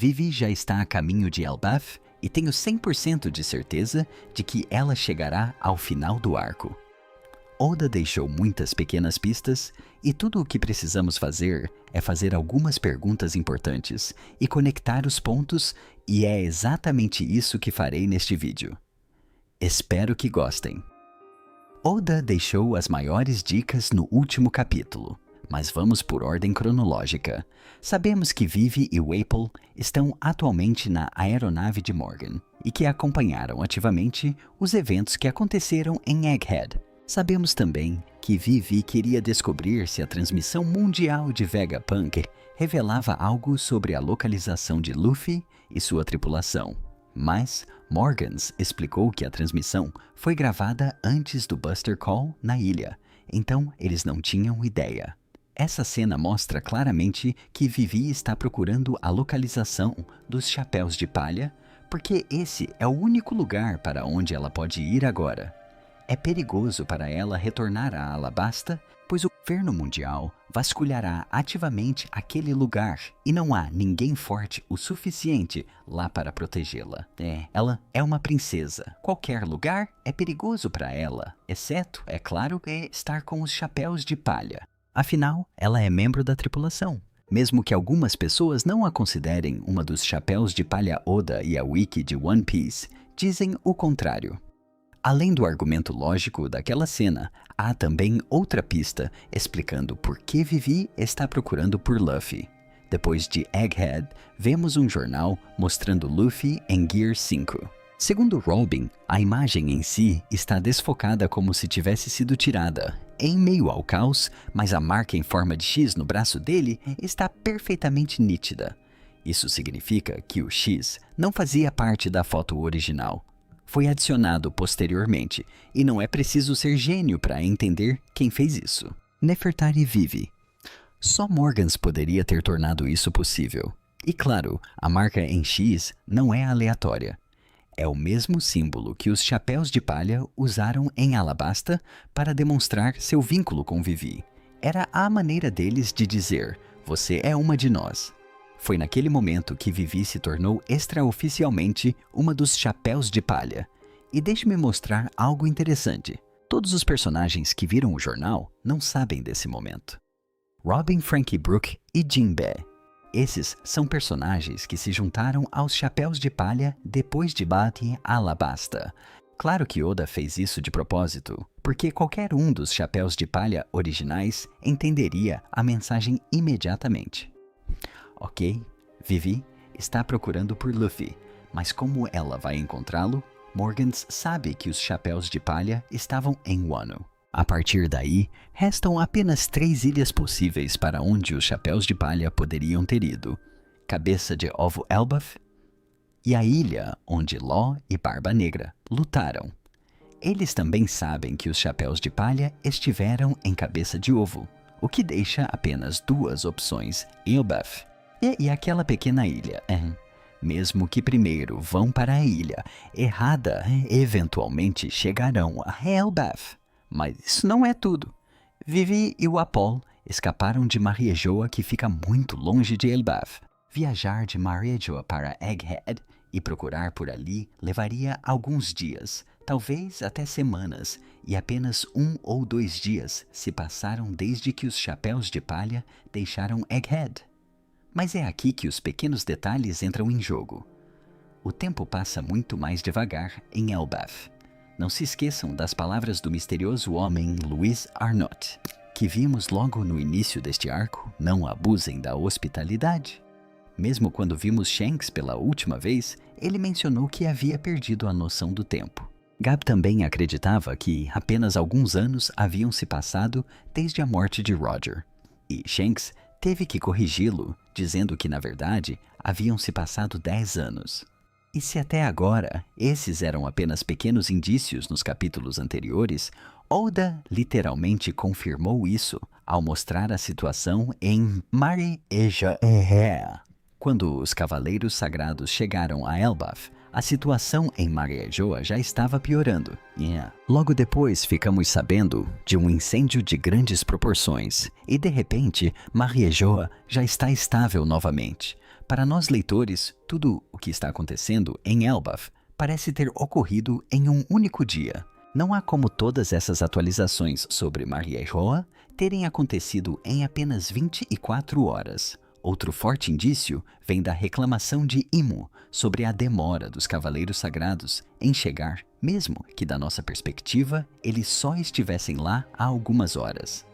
Vivi já está a caminho de Elbaf e tenho 100% de certeza de que ela chegará ao final do arco. Oda deixou muitas pequenas pistas e tudo o que precisamos fazer é fazer algumas perguntas importantes e conectar os pontos, e é exatamente isso que farei neste vídeo. Espero que gostem. Oda deixou as maiores dicas no último capítulo, mas vamos por ordem cronológica. Sabemos que Vivi e Wapol estão atualmente na aeronave de Morgan e que acompanharam ativamente os eventos que aconteceram em Egghead. Sabemos também que Vivi queria descobrir se a transmissão mundial de Vegapunk revelava algo sobre a localização de Luffy e sua tripulação. Mas Morgans explicou que a transmissão foi gravada antes do Buster Call na ilha, então eles não tinham ideia. Essa cena mostra claramente que Vivi está procurando a localização dos Chapéus de Palha, porque esse é o único lugar para onde ela pode ir agora. É perigoso para ela retornar a Alabasta, pois o governo mundial vasculhará ativamente aquele lugar e não há ninguém forte o suficiente lá para protegê-la. Ela é uma princesa. Qualquer lugar é perigoso para ela, exceto, é claro, estar com os Chapéus de Palha. Afinal, ela é membro da tripulação. Mesmo que algumas pessoas não a considerem uma dos Chapéus de Palha Oda e a Wiki de One Piece, dizem o contrário. Além do argumento lógico daquela cena, há também outra pista explicando por que Vivi está procurando por Luffy. Depois de Egghead, vemos um jornal mostrando Luffy em Gear 5. Segundo Robin, a imagem em si está desfocada como se tivesse sido tirada, em meio ao caos, mas a marca em forma de X no braço dele está perfeitamente nítida. Isso significa que o X não fazia parte da foto original. Foi adicionado posteriormente, e não é preciso ser gênio para entender quem fez isso. Nefertari Vivi. Só Morgans poderia ter tornado isso possível. E claro, a marca em X não é aleatória. É o mesmo símbolo que os Chapéus de Palha usaram em Alabasta para demonstrar seu vínculo com Vivi. Era a maneira deles de dizer, você é uma de nós. Foi naquele momento que Vivi se tornou extraoficialmente uma dos Chapéus de Palha. E deixe-me mostrar algo interessante. Todos os personagens que viram o jornal não sabem desse momento. Robin, Frankie Brook e Jinbe. Esses são personagens que se juntaram aos Chapéus de Palha depois de Bate Alabasta. Claro que Oda fez isso de propósito, porque qualquer um dos Chapéus de Palha originais entenderia a mensagem imediatamente. Ok, Vivi está procurando por Luffy, mas como ela vai encontrá-lo? Morgans sabe que os Chapéus de Palha estavam em Wano. A partir daí, restam apenas 3 ilhas possíveis para onde os Chapéus de Palha poderiam ter ido: Cabeça de Ovo Elbaf e a ilha onde Law e Barba Negra lutaram. Eles também sabem que os Chapéus de Palha estiveram em Cabeça de Ovo, o que deixa apenas 2 opções: Elbaf e aquela pequena ilha. Mesmo que primeiro vão para a ilha errada, eventualmente chegarão a Elbaf. Mas isso não é tudo. Vivi e o Apol escaparam de Mariejoa, que fica muito longe de Elbaf. Viajar de Mariejoa para Egghead e procurar por ali levaria alguns dias, talvez até semanas, e apenas 1 ou 2 dias se passaram desde que os Chapéus de Palha deixaram Egghead. Mas é aqui que os pequenos detalhes entram em jogo. O tempo passa muito mais devagar em Elbaf. Não se esqueçam das palavras do misterioso homem Louis Arnott, que vimos logo no início deste arco: não abusem da hospitalidade. Mesmo quando vimos Shanks pela última vez, ele mencionou que havia perdido a noção do tempo. Gab também acreditava que apenas alguns anos haviam se passado desde a morte de Roger. E Shanks teve que corrigi-lo, dizendo que, na verdade, haviam se passado 10 anos. E se até agora esses eram apenas pequenos indícios nos capítulos anteriores, Oda literalmente confirmou isso ao mostrar a situação em Mariejoa. Quando os Cavaleiros Sagrados chegaram a Elbaf, a situação em Mariejoa já estava piorando. Logo depois ficamos sabendo de um incêndio de grandes proporções e de repente Mariejoa já está estável novamente. Para nós leitores, tudo o que está acontecendo em Elbaf parece ter ocorrido em um único dia. Não há como todas essas atualizações sobre Mariejoa terem acontecido em apenas 24 horas. Outro forte indício vem da reclamação de Imo sobre a demora dos Cavaleiros Sagrados em chegar, mesmo que da nossa perspectiva eles só estivessem lá há algumas horas.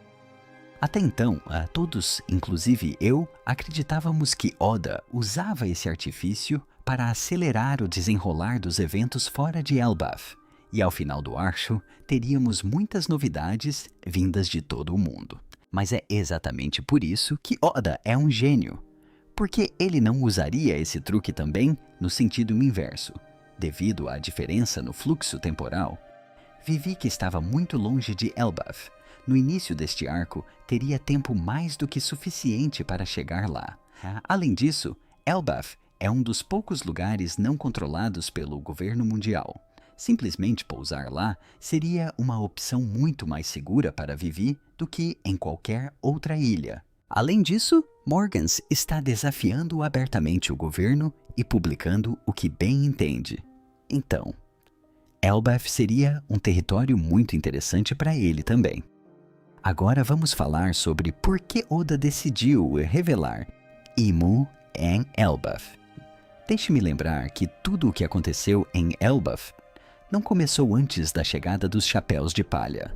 Até então, todos, inclusive eu, acreditávamos que Oda usava esse artifício para acelerar o desenrolar dos eventos fora de Elbaf, e ao final do arco teríamos muitas novidades vindas de todo o mundo. Mas é exatamente por isso que Oda é um gênio. Porque ele não usaria esse truque também no sentido inverso, devido à diferença no fluxo temporal? Vivi que estava muito longe de Elbaf. No início deste arco, teria tempo mais do que suficiente para chegar lá. Além disso, Elbaf é um dos poucos lugares não controlados pelo governo mundial. Simplesmente pousar lá seria uma opção muito mais segura para Vivi do que em qualquer outra ilha. Além disso, Morgans está desafiando abertamente o governo e publicando o que bem entende. Então, Elbaf seria um território muito interessante para ele também. Agora vamos falar sobre por que Oda decidiu revelar Imu em Elbaf. Deixe-me lembrar que tudo o que aconteceu em Elbaf não começou antes da chegada dos Chapéus de Palha.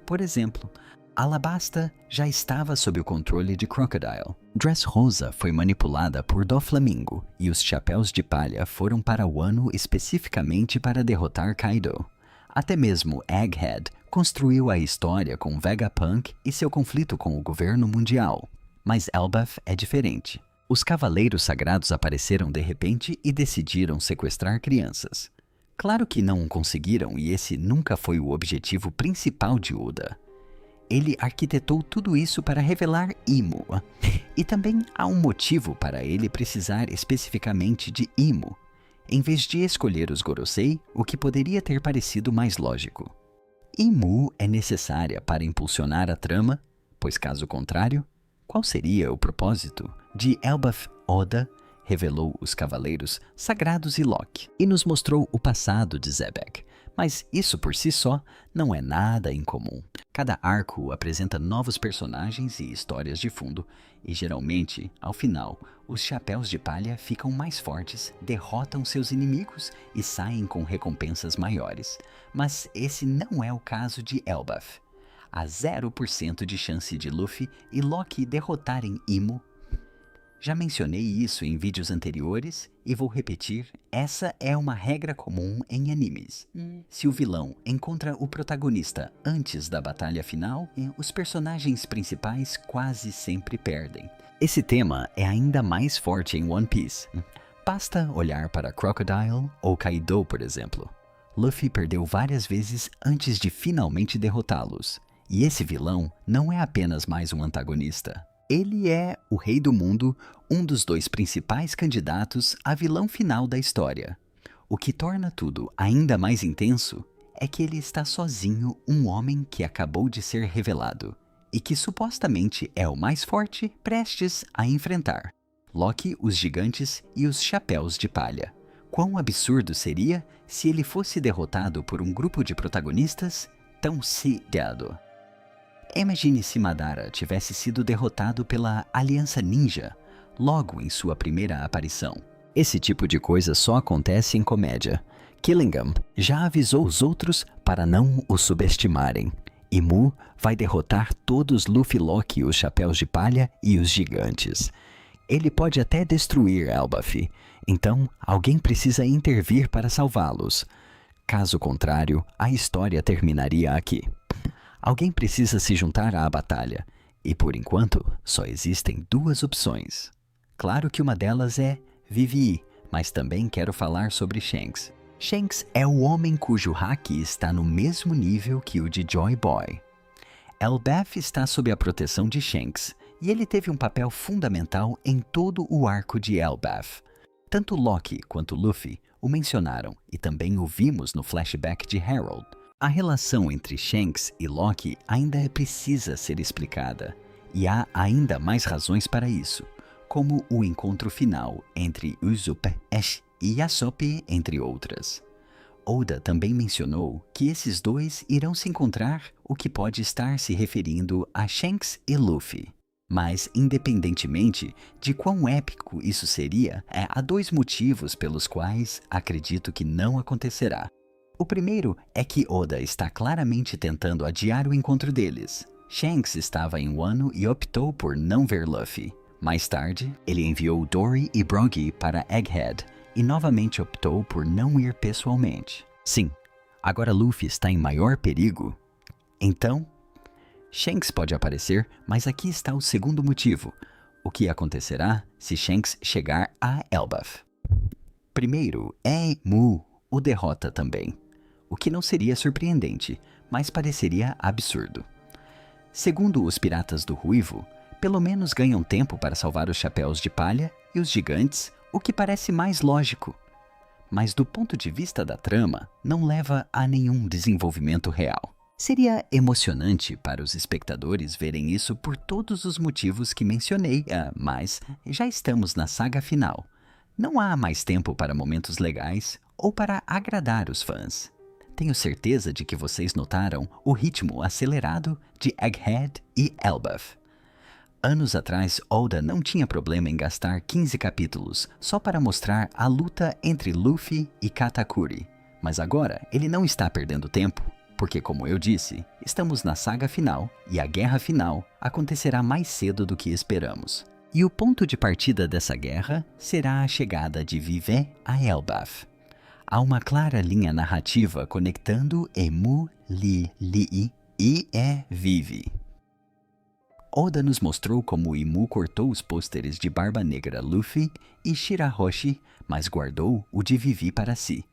Por exemplo, Alabasta já estava sob o controle de Crocodile. Dressrosa foi manipulada por Doflamingo e os Chapéus de Palha foram para Wano especificamente para derrotar Kaido. Até mesmo Egghead construiu a história com Vegapunk e seu conflito com o governo mundial. Mas Elbaf é diferente. Os Cavaleiros Sagrados apareceram de repente e decidiram sequestrar crianças. Claro que não conseguiram e esse nunca foi o objetivo principal de Oda. Ele arquitetou tudo isso para revelar Imu. E também há um motivo para ele precisar especificamente de Imu, em vez de escolher os Gorosei, o que poderia ter parecido mais lógico. Imu é necessária para impulsionar a trama, pois caso contrário, qual seria o propósito de Elbaf? Oda revelou os Cavaleiros Sagrados e Loki, e nos mostrou o passado de Zebek. Mas isso por si só não é nada incomum. Cada arco apresenta novos personagens e histórias de fundo, e geralmente, ao final, os Chapéus de Palha ficam mais fortes, derrotam seus inimigos e saem com recompensas maiores. Mas esse não é o caso de Elbaf. Há 0% de chance de Luffy e Loki derrotarem Imu. Já mencionei isso em vídeos anteriores e vou repetir, essa é uma regra comum em animes. Se o vilão encontra o protagonista antes da batalha final, os personagens principais quase sempre perdem. Esse tema é ainda mais forte em One Piece. Basta olhar para Crocodile ou Kaido, por exemplo. Luffy perdeu várias vezes antes de finalmente derrotá-los. E esse vilão não é apenas mais um antagonista. Ele é o Rei do Mundo, um dos dois principais candidatos a vilão final da história. O que torna tudo ainda mais intenso é que ele está sozinho, um homem que acabou de ser revelado e que supostamente é o mais forte prestes a enfrentar Loki, os gigantes e os Chapéus de Palha. Quão absurdo seria se ele fosse derrotado por um grupo de protagonistas tão cegado. Imagine se Madara tivesse sido derrotado pela Aliança Ninja logo em sua primeira aparição. Esse tipo de coisa só acontece em comédia. Killingham já avisou os outros para não o subestimarem. Imu vai derrotar todos Luffy, Loki, os Chapéus de Palha e os gigantes. Ele pode até destruir Elbaf, então alguém precisa intervir para salvá-los. Caso contrário, a história terminaria aqui. Alguém precisa se juntar à batalha, e por enquanto só existem duas opções. Claro que uma delas é Vivi, mas também quero falar sobre Shanks. Shanks é o homem cujo haki está no mesmo nível que o de Joy Boy. Elbaf está sob a proteção de Shanks, e ele teve um papel fundamental em todo o arco de Elbaf. Tanto Loki quanto Luffy o mencionaram, e também o vimos no flashback de Harold. A relação entre Shanks e Loki ainda precisa ser explicada, e há ainda mais razões para isso. como o encontro final entre Usopp, Ash e Usopp, entre outras. Oda também mencionou que esses dois irão se encontrar, o que pode estar se referindo a Shanks e Luffy. Mas, independentemente de quão épico isso seria, há dois motivos pelos quais acredito que não acontecerá. O primeiro é que Oda está claramente tentando adiar o encontro deles. Shanks estava em Wano e optou por não ver Luffy. Mais tarde, ele enviou Dory e Brogy para Egghead e novamente optou por não ir pessoalmente. Sim, agora Luffy está em maior perigo. Então, Shanks pode aparecer, mas aqui está o segundo motivo. O que acontecerá se Shanks chegar a Elbaf? Primeiro, Mu o derrota também, o que não seria surpreendente, mas pareceria absurdo. Segundo os Piratas do Ruivo, pelo menos ganham tempo para salvar os Chapéus de Palha e os Gigantes, o que parece mais lógico. Mas do ponto de vista da trama, não leva a nenhum desenvolvimento real. Seria emocionante para os espectadores verem isso por todos os motivos que mencionei, mas já estamos na saga final. Não há mais tempo para momentos legais ou para agradar os fãs. Tenho certeza de que vocês notaram o ritmo acelerado de Egghead e Elbaf. Anos atrás, Oda não tinha problema em gastar 15 capítulos só para mostrar a luta entre Luffy e Katakuri. Mas agora ele não está perdendo tempo, porque, como eu disse, estamos na saga final e a guerra final acontecerá mais cedo do que esperamos. E o ponto de partida dessa guerra será a chegada de Vivé a Elbaf. Há uma clara linha narrativa conectando Mu, Lii e Vivi. Oda nos mostrou como Imu cortou os pôsteres de Barba Negra Luffy e Shirahoshi, mas guardou o de Vivi para si.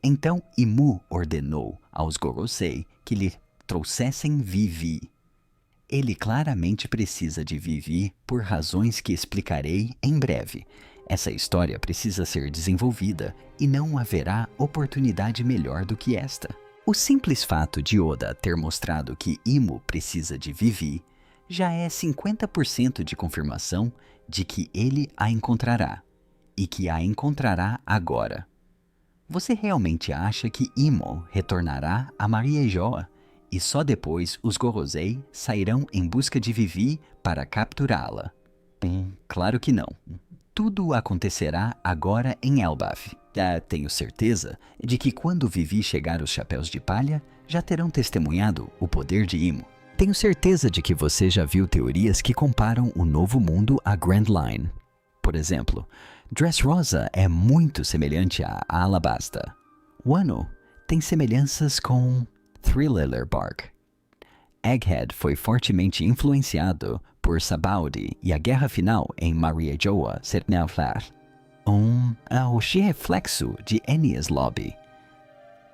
Então Imu ordenou aos Gorosei que lhe trouxessem Vivi. Ele claramente precisa de Vivi por razões que explicarei em breve. Essa história precisa ser desenvolvida e não haverá oportunidade melhor do que esta. O simples fato de Oda ter mostrado que Imu precisa de Vivi já é 50% de confirmação de que ele a encontrará, e que a encontrará agora. Você realmente acha que Imo retornará a Mariejoa e só depois os Gorosei sairão em busca de Vivi para capturá-la? Claro que não. Tudo acontecerá agora em Elbaf. Tenho certeza de que quando Vivi chegar os Chapéus de Palha, já terão testemunhado o poder de Imo. Tenho certeza de que você já viu teorias que comparam o Novo Mundo a Grand Line. Por exemplo, Dressrosa é muito semelhante a Alabasta. Wano tem semelhanças com Thriller Bark. Egghead foi fortemente influenciado por Sabaody e a guerra final em Mariejoa Setnaflar. O reflexo de Enies Lobby.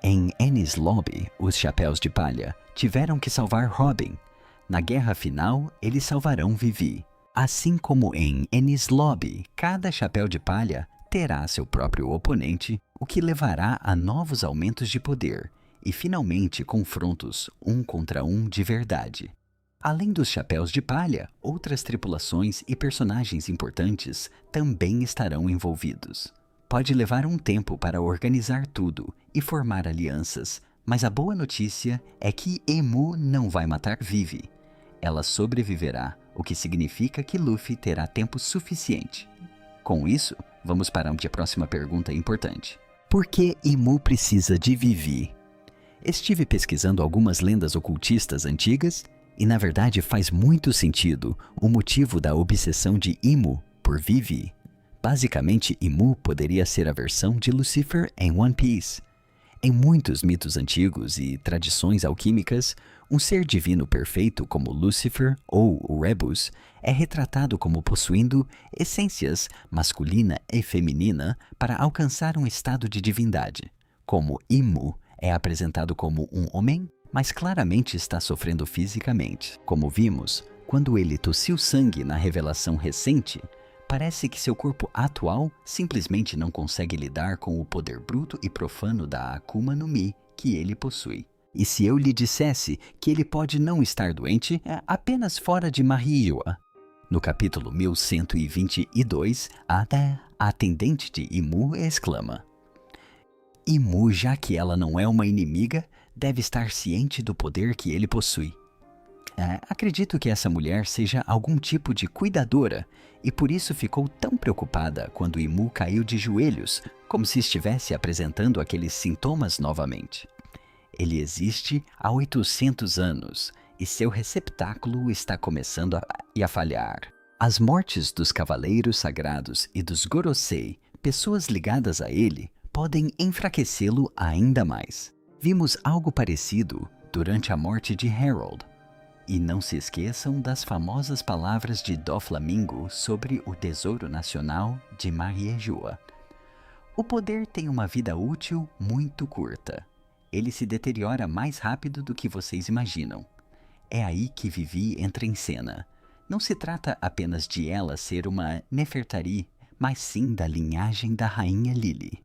Em Enies Lobby, os Chapéus de Palha tiveram que salvar Robin. Na guerra final, eles salvarão Vivi. Assim como em Enies Lobby, cada Chapéu de Palha terá seu próprio oponente, o que levará a novos aumentos de poder e finalmente confrontos um contra um de verdade. Além dos Chapéus de Palha, outras tripulações e personagens importantes também estarão envolvidos. Pode levar um tempo para organizar tudo e formar alianças, mas a boa notícia é que Emu não vai matar Vivi. Ela sobreviverá, o que significa que Luffy terá tempo suficiente. Com isso, vamos para a próxima pergunta importante. Por que Emu precisa de Vivi? Estive pesquisando algumas lendas ocultistas antigas e, na verdade, faz muito sentido o motivo da obsessão de Emu por Vivi. Basicamente, Emu poderia ser a versão de Lucifer em One Piece. Em muitos mitos antigos e tradições alquímicas, um ser divino perfeito como Lucifer ou o Rebus é retratado como possuindo essências masculina e feminina para alcançar um estado de divindade. Como Emu é apresentado como um homem, mas claramente está sofrendo fisicamente. Como vimos, quando ele tossiu sangue na revelação recente, parece que seu corpo atual simplesmente não consegue lidar com o poder bruto e profano da Akuma no Mi que ele possui. E se eu lhe dissesse que ele pode não estar doente, apenas fora de Mariejoa? No capítulo 1122, a atendente de Imu exclama: Imu, já que ela não é uma inimiga, deve estar ciente do poder que ele possui. Acredito que essa mulher seja algum tipo de cuidadora e por isso ficou tão preocupada quando Imu caiu de joelhos, como se estivesse apresentando aqueles sintomas novamente. Ele existe há 800 anos e seu receptáculo está começando a falhar. As mortes dos cavaleiros sagrados e dos Gorosei, pessoas ligadas a ele, podem enfraquecê-lo ainda mais. Vimos algo parecido durante a morte de Harold. E não se esqueçam das famosas palavras de Doflamingo sobre o Tesouro Nacional de Mariejua. O poder tem uma vida útil muito curta. Ele se deteriora mais rápido do que vocês imaginam. É aí que Vivi entra em cena. Não se trata apenas de ela ser uma Nefertari, mas sim da linhagem da rainha Lili.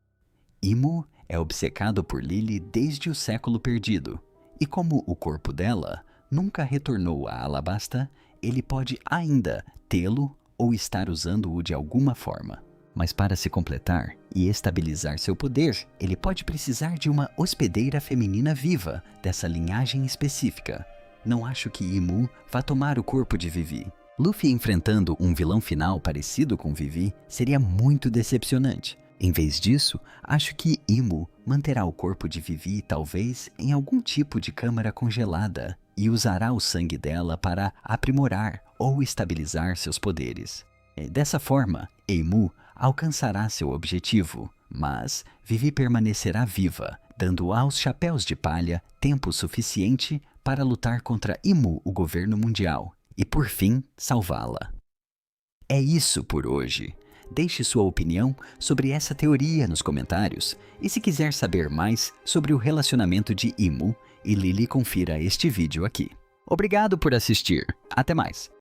Imu é obcecado por Lili desde o século perdido, e como o corpo dela nunca retornou a Alabasta, ele pode ainda tê-lo ou estar usando-o de alguma forma. Mas para se completar e estabilizar seu poder, ele pode precisar de uma hospedeira feminina viva dessa linhagem específica. Não acho que Imu vá tomar o corpo de Vivi. Luffy enfrentando um vilão final parecido com Vivi seria muito decepcionante. Em vez disso, acho que Imu manterá o corpo de Vivi talvez em algum tipo de câmara congelada e usará o sangue dela para aprimorar ou estabilizar seus poderes. Dessa forma, Imu alcançará seu objetivo, mas Vivi permanecerá viva, dando aos Chapéus de Palha tempo suficiente para lutar contra Imu, o governo mundial, e por fim salvá-la. É isso por hoje. Deixe sua opinião sobre essa teoria nos comentários e se quiser saber mais sobre o relacionamento de Imu e Lili, confira este vídeo aqui. Obrigado por assistir. Até mais.